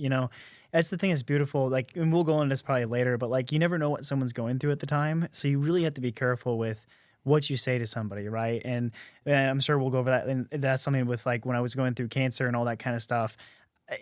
You know, that's the thing that's beautiful. Like, and we'll go into this probably later, but like, you never know what someone's going through at the time. So you really have to be careful with what you say to somebody, right? And I'm sure we'll go over that. And that's something with like when I was going through cancer and all that kind of stuff.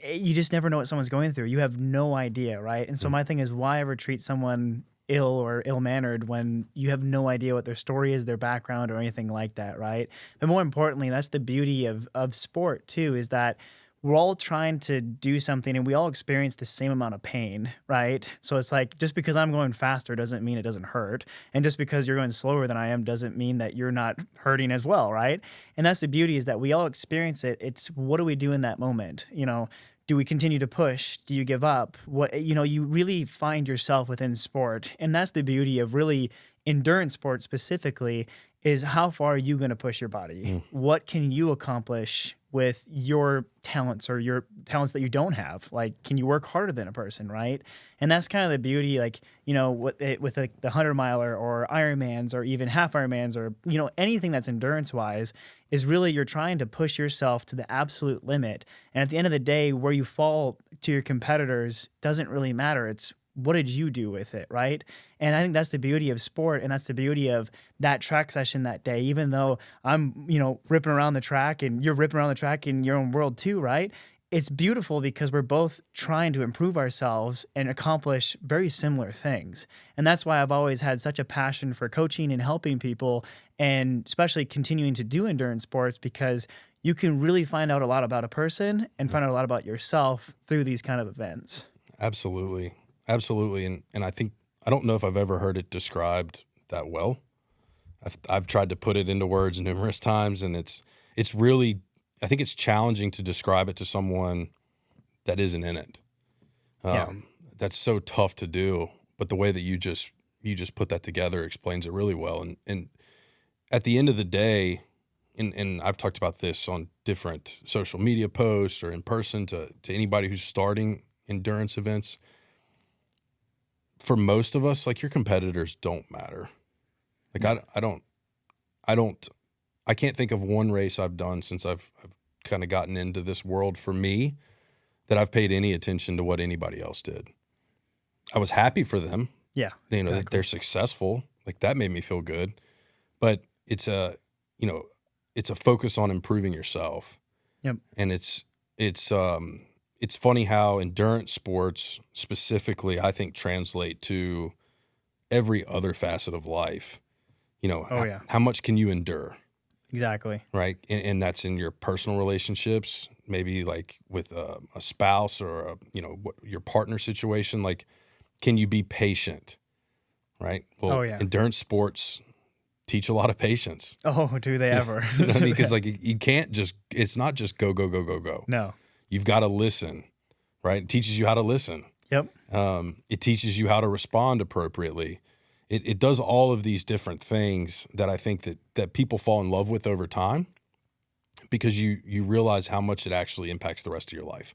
You just never know what someone's going through. You have no idea, right? And so Mm. my thing is, why ever treat someone ill or ill-mannered when you have no idea what their story is, their background, or anything like that, right? But more importantly, that's the beauty of sport too, is that we're all trying to do something and we all experience the same amount of pain, right? So it's like just because I'm going faster doesn't mean it doesn't hurt. And just because you're going slower than I am doesn't mean that you're not hurting as well, right? And that's the beauty, is that we all experience it. It's what do we do in that moment? Do we continue to push? Do you give up? You really find yourself within sport. And that's the beauty of really endurance sport specifically, is how far are you going to push your body? Mm. What can you accomplish with your talents, or your talents that you don't have? Like, can you work harder than a person, right? And that's kind of the beauty, like, with like the 100 miler or Ironmans or even half Ironmans, or, anything that's endurance wise, is really you're trying to push yourself to the absolute limit. And at the end of the day, where you fall to your competitors doesn't really matter. It's what did you do with it, right? And I think that's the beauty of sport, and that's the beauty of that track session that day. Even though I'm, ripping around the track and you're ripping around the track in your own world too, right? It's beautiful because we're both trying to improve ourselves and accomplish very similar things. And that's why I've always had such a passion for coaching and helping people, and especially continuing to do endurance sports, because you can really find out a lot about a person and find out a lot about yourself through these kind of events. Absolutely. Absolutely. And I don't know if I've ever heard it described that well. I've tried to put it into words numerous times, and it's really, I think it's challenging to describe it to someone that isn't in it. Yeah. That's so tough to do, but the way that you just put that together explains it really well. And at the end of the day, and I've talked about this on different social media posts or in person to anybody who's starting endurance events. For most of us, like, your competitors don't matter. Like, I can't think of one race I've done since I've kind of gotten into this world, for me, that I've paid any attention to what anybody else did. I was happy for them, Yeah. that Exactly. they're successful. Like, that made me feel good. But it's a focus on improving yourself. Yep. And it's funny how endurance sports specifically, I think, translate to every other facet of life. Oh, yeah. How much can you endure, Exactly. right? And that's in your personal relationships, maybe like with a spouse or your partner situation. Like, can you be patient, right? Well, Oh, yeah. endurance sports teach a lot of patience. Oh, do they ever? You know what I mean? Because, like, you can't just, it's not just go, go, go, go, go. No. You've got to listen, right? It teaches you how to listen. Yep. It teaches you how to respond appropriately. It does all of these different things that I think that people fall in love with over time, because you realize how much it actually impacts the rest of your life.